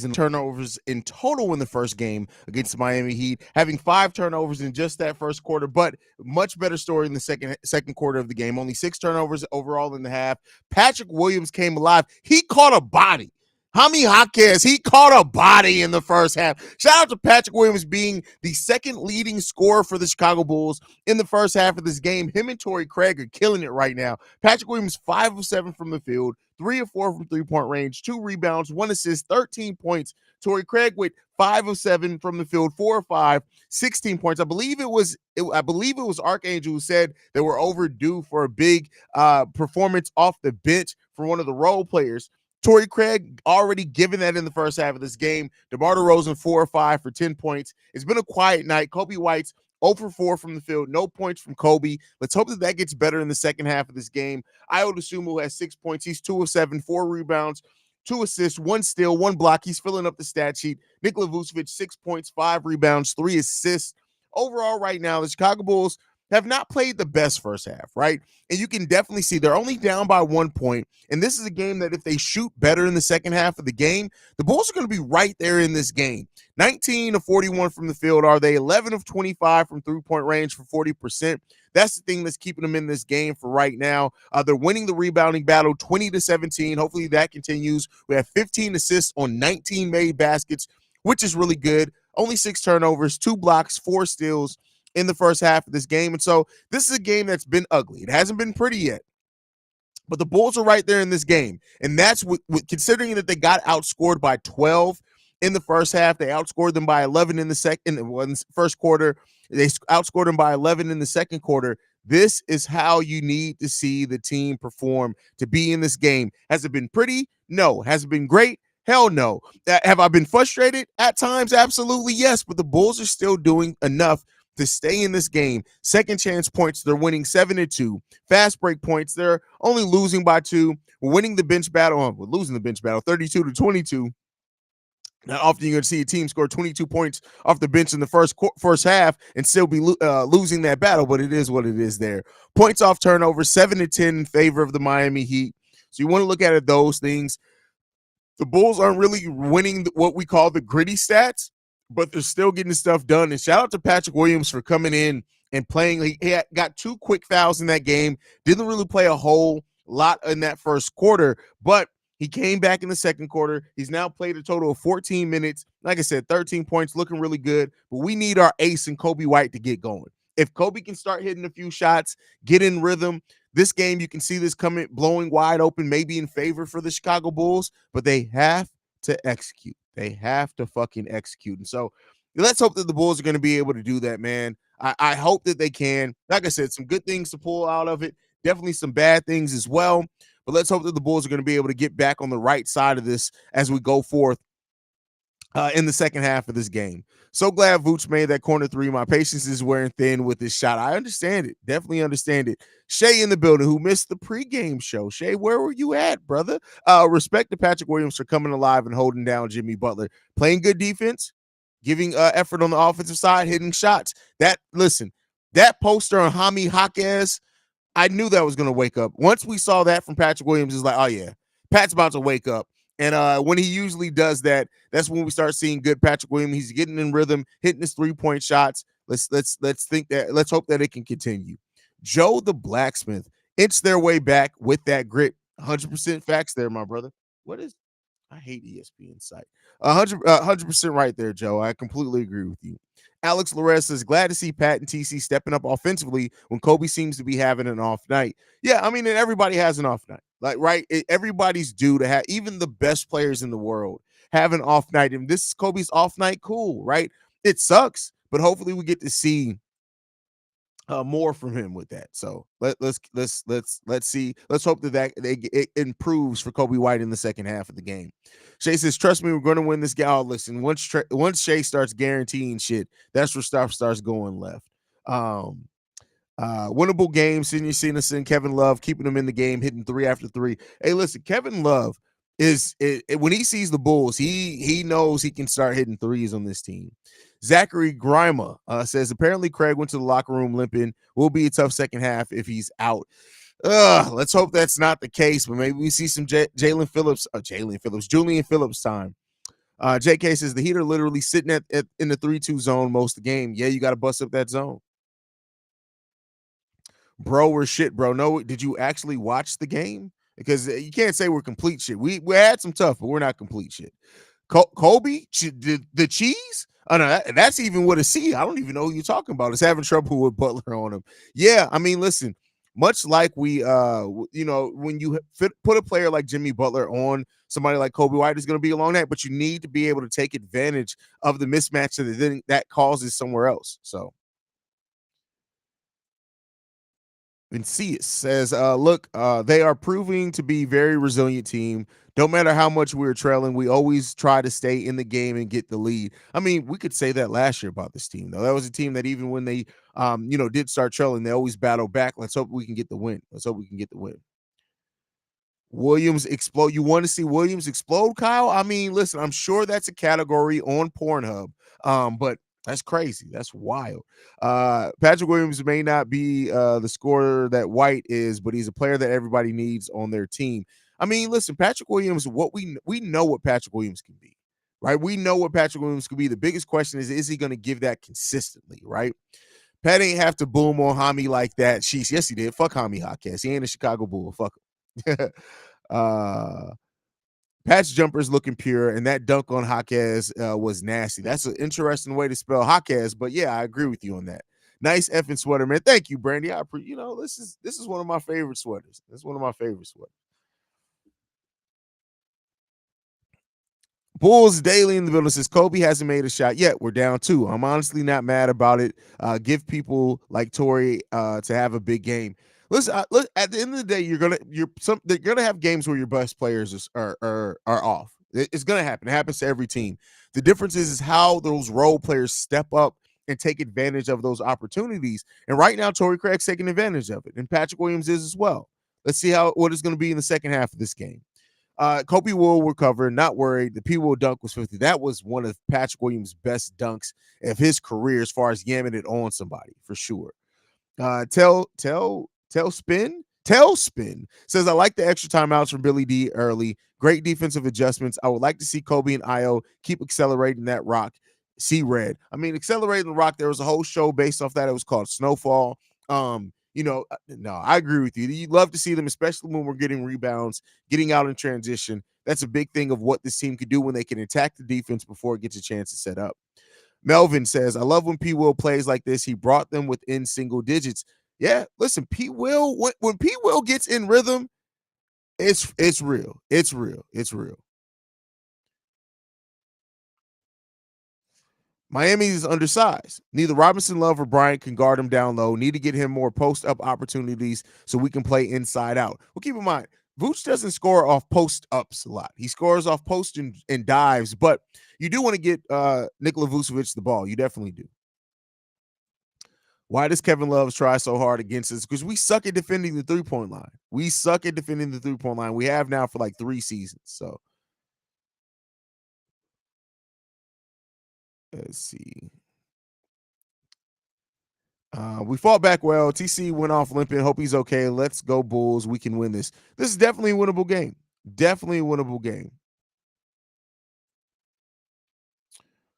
and turnovers in total in the first game against the Miami Heat, having 5 turnovers in just that first quarter, but much better story in the second quarter of the game. Only 6 turnovers overall in the half. Patrick Williams came alive. He caught a body. Hami Jaquez, he caught a body in the first half. Shout out to Patrick Williams being the second leading scorer for the Chicago Bulls in the first half of this game. Him and Torrey Craig are killing it right now. Patrick Williams, 5 of 7 from the field, 3 of 4 from three-point range, 2 rebounds, 1 assist, 13 points. Torrey Craig with 5 of 7 from the field, 4 of 5, 16 points. I believe it was Archangel who said they were overdue for a big performance off the bench for one of the role players. Torrey Craig already given that in the first half of this game. DeMar DeRozan 4 or 5 for 10 points. It's been a quiet night. Kobe White's 0 for 4 from the field. No points from Kobe. Let's hope that gets better in the second half of this game. Ayo Dosunmu has 6 points. He's 2 of 7, 4 rebounds, 2 assists, 1 steal, 1 block. He's filling up the stat sheet. Nikola Vucevic, 6 points, 5 rebounds, 3 assists. Overall, right now, the Chicago Bulls have not played the best first half, right? And you can definitely see they're only down by 1 point. And this is a game that if they shoot better in the second half of the game, the Bulls are going to be right there in this game. 19 of 41 from the field are they, 11 of 25 from three-point range for 40%. That's the thing that's keeping them in this game for right now. They're winning the rebounding battle 20-17. Hopefully that continues. We have 15 assists on 19 made baskets, which is really good. Only 6 turnovers, 2 blocks, 4 steals in the first half of this game. And so this is a game that's been ugly. It hasn't been pretty yet. But the Bulls are right there in this game. And that's considering that they got outscored by 12 in the first half. They outscored them by 11 in the first quarter. They outscored them by 11 in the second quarter. This is how you need to see the team perform to be in this game. Has it been pretty? No. Has it been great? Hell no. Have I been frustrated at times? Absolutely yes. But the Bulls are still doing enough to stay in this game. Second chance points, they're winning 7-2. Fast break points, they're only losing by 2. We're winning the bench battle. We're losing the bench battle 32-22. Not often you're going to see a team score 22 points off the bench in the first half and still be losing that battle, but it is what it is there. Points off turnover, 7-10 in favor of the Miami Heat. So you want to look at those things. The Bulls aren't really winning what we call the gritty stats, but they're still getting stuff done. And shout out to Patrick Williams for coming in and playing. He got 2 quick fouls in that game. Didn't really play a whole lot in that first quarter, but he came back in the second quarter. He's now played a total of 14 minutes. Like I said, 13 points, looking really good. But we need our ace and Kobe White to get going. If Kobe can start hitting a few shots, get in rhythm, this game, you can see this coming, blowing wide open, maybe in favor for the Chicago Bulls, but they have to execute. They have to fucking execute. And so let's hope that the Bulls are going to be able to do that, man. I hope that they can. Like I said, some good things to pull out of it. Definitely some bad things as well. But let's hope that the Bulls are going to be able to get back on the right side of this as we go forth in the second half of this game. So glad Vooch made that corner 3. My patience is wearing thin with this shot. I understand it. Definitely understand it. Shay in the building who missed the pregame show. Shay, where were you at, brother? Respect to Patrick Williams for coming alive and holding down Jimmy Butler. Playing good defense, giving effort on the offensive side, hitting shots. That poster on Hami Jaquez, I knew that was going to wake up. Once we saw that from Patrick Williams, it's like, oh, yeah, Pat's about to wake up. And when he usually does that, that's when we start seeing good Patrick Williams. He's getting in rhythm, hitting his 3-point shots. Let's hope that it can continue. Joe the Blacksmith inch their way back with that grit. 100% facts there, my brother. I hate ESPN site. 100% right there, Joe. I completely agree with you. Alex Lorez says, glad to see Pat and TC stepping up offensively when Kobe seems to be having an off night. Yeah, I mean, and everybody has an off night. Like, right? Everybody's due to have, even the best players in the world have an off night. And this is Kobe's off night. Cool, right? It sucks, but hopefully we get to see more from him with that. So let's see. Let's hope that it improves for Kobe White in the second half of the game. Shay says, trust me, we're going to win this game. Oh, listen, once Shay starts guaranteeing shit, that's where stuff starts going left. Winnable game, Senior Sinison, Kevin Love, keeping him in the game, hitting 3 after 3. Hey, listen, Kevin Love is when he sees the Bulls, he knows he can start hitting threes on this team. Zachary Grima says, apparently Craig went to the locker room limping. Will be a tough second half if he's out. Let's hope that's not the case, but maybe we see some Julian Phillips time. JK says the Heat are literally sitting in the 3-2 zone most of the game. Yeah, you got to bust up that zone. Bro, we're shit, bro. No, did you actually watch the game? Because you can't say we're complete shit. We had some tough, but we're not complete shit. Kobe, the cheese? Oh no, that's even with a C. I don't even know who you're talking about. It's having trouble with Butler on him. Yeah, I mean, listen. Much like we, when you put a player like Jimmy Butler on somebody like Kobe White, is going to be along that, but you need to be able to take advantage of the mismatch that causes somewhere else. So. And see it says, look, they are proving to be very resilient team. Don't matter how much we're trailing, we always try to stay in the game and get the lead. I mean, we could say that last year about this team, though. That was a team that even when they, did start trailing, they always battle back. Let's hope we can get the win. Let's hope we can get the win. Williams explode. You want to see Williams explode, Kyle? I mean, listen, I'm sure that's a category on Pornhub. But that's crazy. That's wild. Patrick Williams may not be the scorer that White is, but he's a player that everybody needs on their team. I mean, listen, Patrick Williams, what we know what Patrick Williams can be, right? We know what Patrick Williams can be. The biggest question is he going to give that consistently, right? Pat ain't have to boom on Hami like that. Yes, he did. Fuck Hami Hotcast. He ain't a Chicago Bull. Fuck him. Pat's jumper is looking pure, and that dunk on Haize was nasty. That's an interesting way to spell Haize, but yeah, I agree with you on that. Nice effing sweater, man. Thank you, Brandy. This is one of my favorite sweaters. That's one of my favorite sweaters. Bulls Daily in the building says Kobe hasn't made a shot yet. We're down 2. I'm honestly not mad about it. Give people like Torrey to have a big game. Listen, look, at the end of the day, they're gonna have games where your best players are off. It's gonna happen. It happens to every team. The difference is how those role players step up and take advantage of those opportunities. And right now, Torrey Craig's taking advantage of it, and Patrick Williams is as well. Let's see what it's going to be in the second half of this game. Kobe will recover, not worried. The P. Will dunk was 50. That was one of Patrick Williams' best dunks of his career as far as yamming it on somebody, for sure. Tailspin says, I like the extra timeouts from Billy D early. Great defensive adjustments. I would like to see Kobe and Io keep accelerating that rock. See red. I mean, accelerating the rock, there was a whole show based off that. It was called Snowfall. No, I agree with you. You'd love to see them, especially when we're getting rebounds, getting out in transition. That's a big thing of what this team could do when they can attack the defense before it gets a chance to set up. Melvin says, I love when P. Will plays like this. He brought them within single digits. Yeah, listen, P. Will, when P. Will gets in rhythm, it's real. It's real. It's real. Miami is undersized. Neither Robinson, Love, or Bryant can guard him down low. Need to get him more post-up opportunities so we can play inside out. Well, keep in mind, Vooch doesn't score off post-ups a lot. He scores off post and dives, but you do want to get Nikola Vucevic the ball. You definitely do. Why does Kevin Love try so hard against us? Because we suck at defending the three-point line. We suck at defending the three-point line. We have now for like 3 seasons. So let's see. We fought back well. TC went off limping. Hope he's okay. Let's go Bulls. We can win this. This is definitely a winnable game. Definitely a winnable game.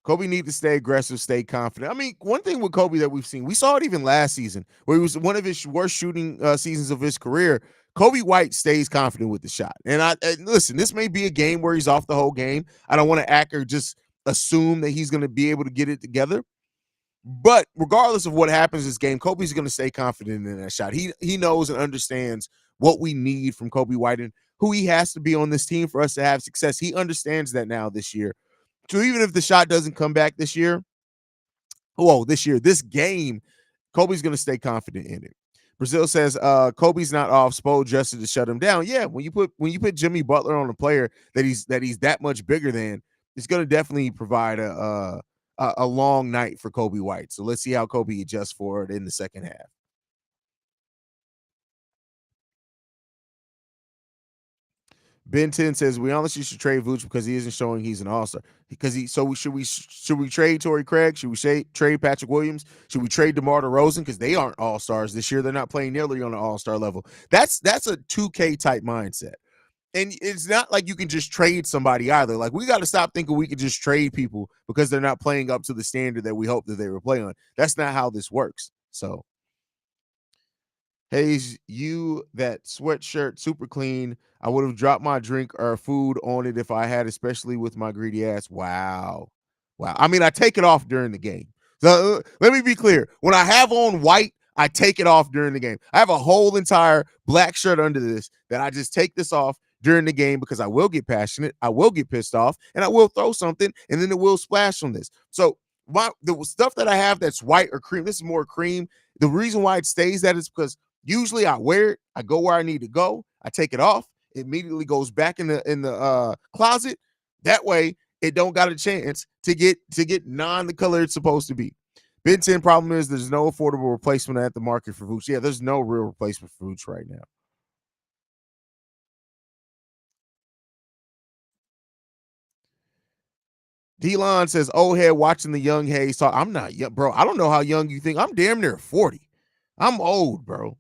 Kobe needs to stay aggressive, stay confident. I mean, one thing with Kobe that we've seen, we saw it even last season, where he was one of his worst shooting seasons of his career. Kobe White stays confident with the shot. And listen, this may be a game where he's off the whole game. I don't want to act or just assume that he's going to be able to get it together. But regardless of what happens this game, Kobe's going to stay confident in that shot. He knows and understands what we need from Kobe White and who he has to be on this team for us to have success. He understands that now this year. So even if the shot doesn't come back this game, Kobe's going to stay confident in it. Brazil says Kobe's not off. Spo adjusted to shut him down. Yeah, when you put Jimmy Butler on a player that he's that much bigger than, it's going to definitely provide a long night for Kobe White. So let's see how Kobe adjusts for it in the second half. Ben 10 says we honestly should trade Vooch because he isn't showing he's an all-star. Should we trade Torrey Craig? Should we trade Patrick Williams? Should we trade DeMar DeRozan? Because they aren't all-stars this year. They're not playing nearly on an all-star level. That's a 2K type mindset. And it's not like you can just trade somebody either. Like, we got to stop thinking we can just trade people because they're not playing up to the standard that we hope that they were playing on. That's not how this works. So, Haize, you that sweatshirt super clean. I would have dropped my drink or food on it if I had, especially with my greedy ass. Wow. Wow. I mean, I take it off during the game. So let me be clear. When I have on white, I take it off during the game. I have a whole entire black shirt under this that I just take this off during the game because I will get passionate, I will get pissed off, and I will throw something, and then it will splash on this. So the stuff that I have that's white or cream, this is more cream. The reason why it stays that is because usually I wear it, I go where I need to go, I take it off, it immediately goes back in the closet. That way, it don't got a chance to get non the color it's supposed to be. Ben 10 problem is there's no affordable replacement at the market for Vooch. Yeah, there's no real replacement for Vooch right now. Delon says, "Old head watching the young Haize talk." I'm not young, bro. I don't know how young you think. I'm damn near 40. I'm old, bro.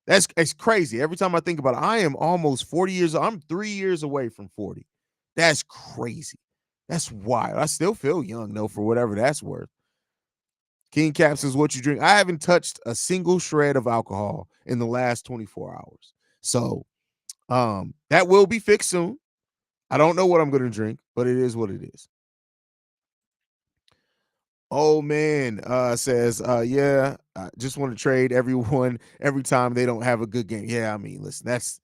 It's crazy. Every time I think about it, I am almost 40 years old. I'm 3 years away from 40. That's crazy. That's wild. I still feel young, though, for whatever that's worth. King Cap says, "What you drink?" I haven't touched a single shred of alcohol in the last 24 hours. So that will be fixed soon. I don't know what I'm gonna drink, but it is what it is. Oh man, says, yeah, I just want to trade everyone every time they don't have a good game. Yeah, I mean, listen, that's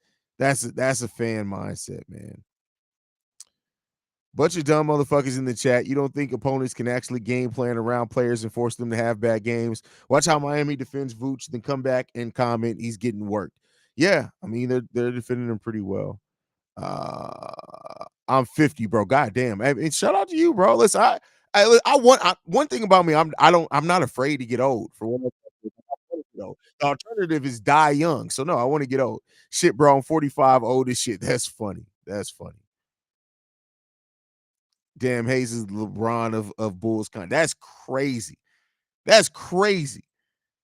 a fan mindset, man. Bunch of dumb motherfuckers in the chat. You don't think opponents can actually game plan around players and force them to have bad games? Watch how Miami defends Vooch, then come back and comment he's getting worked. Yeah, I mean they're defending him pretty well. I'm 50, bro. God damn. I mean, shout out to you, bro. Listen, one thing about me. I'm not afraid to get old. For one, the alternative is die young. So no, I want to get old. Shit, bro. I'm 45, old as shit. That's funny. That's funny. Damn, Haize is LeBron of Bulls. That's crazy. That's crazy.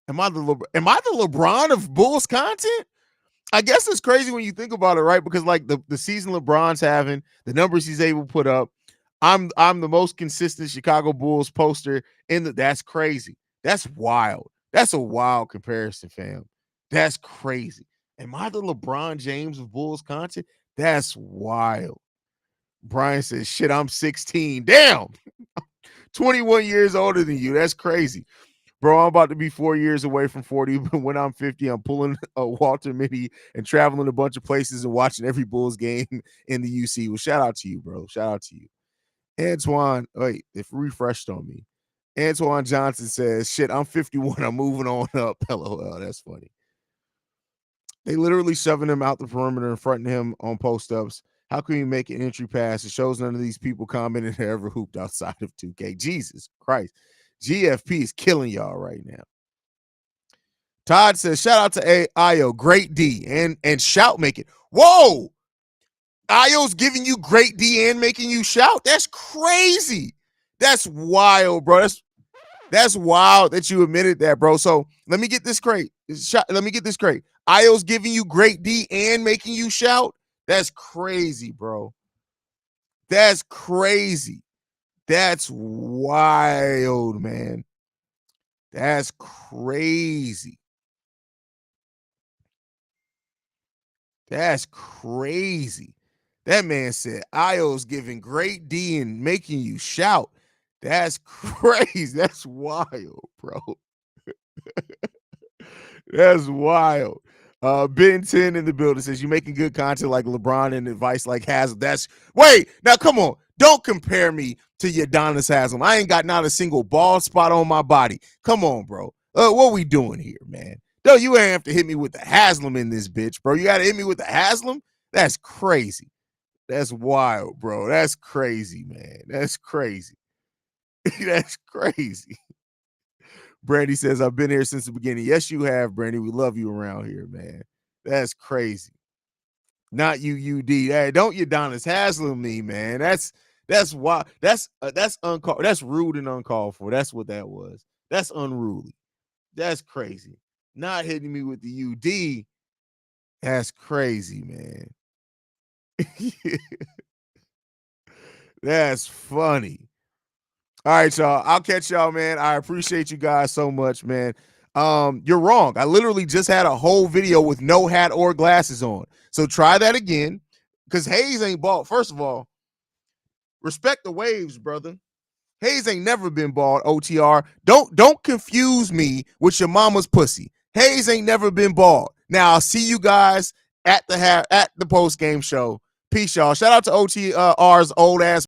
Am I the LeBron of Bulls content? I guess it's crazy when you think about it, right? Because like the season LeBron's having, the numbers he's able to put up, I'm the most consistent Chicago Bulls poster in the. That's crazy. That's wild. That's a wild comparison, fam. That's crazy. Am I the LeBron James of Bulls content? That's wild. Brian says, "Shit, I'm 16. Damn, 21 years older than you. That's crazy." Bro, I'm about to be 4 years away from 40. But when I'm 50, I'm pulling a Walter Mitty and traveling a bunch of places and watching every Bulls game in the UC. Well, shout out to you, bro. Shout out to you. Antoine, wait, it refreshed on me. Antoine Johnson says, "Shit, I'm 51. I'm moving on up." LOL. That's funny. They literally shoving him out the perimeter and fronting him on post ups. How can we make an entry pass? It shows none of these people commented they ever hooped outside of 2K. Jesus Christ. GFP is killing y'all right now. Todd says, "Shout out to Ayo, great D and shout making." Whoa, Ayo's giving you great D and making you shout. That's crazy. That's wild, bro. That's wild that you admitted that, bro. So let me get this straight. Let me get this straight. Ayo's giving you great D and making you shout. That's crazy, bro. That's crazy. That's wild, man. That's crazy. That's crazy. That man said Io's giving great D and making you shout. That's crazy. That's wild, bro. That's wild. Ben 10 in the building says you making good content like LeBron and advice like Haslam. That's wait, now come on. Don't compare me to Udonis Haslam. I ain't got not a single bald spot on my body. Come on, bro. What we doing here, man? No, you ain't have to hit me with the Haslam in this bitch, bro. You gotta hit me with the Haslam? That's crazy. That's wild, bro. That's crazy, man. That's crazy. That's crazy. Brandy says, "I've been here since the beginning." Yes, you have, Brandy. We love you around here, man. That's crazy. Not you, UD. Hey, don't Udonis Haslam me, man. That's why that's uncalled. That's rude and uncalled for. That's what that was. That's unruly. That's crazy. Not hitting me with the UD. That's crazy, man. That's funny. All right, y'all. I'll catch y'all, man. I appreciate you guys so much, man. You're wrong. I literally just had a whole video with no hat or glasses on. So try that again. Because Haize ain't bald. First of all, respect the waves, brother. Haize ain't never been bald, OTR. Don't confuse me with your mama's pussy. Haize ain't never been bald. Now I'll see you guys at the post game show. Peace, y'all. Shout out to OTR's old ass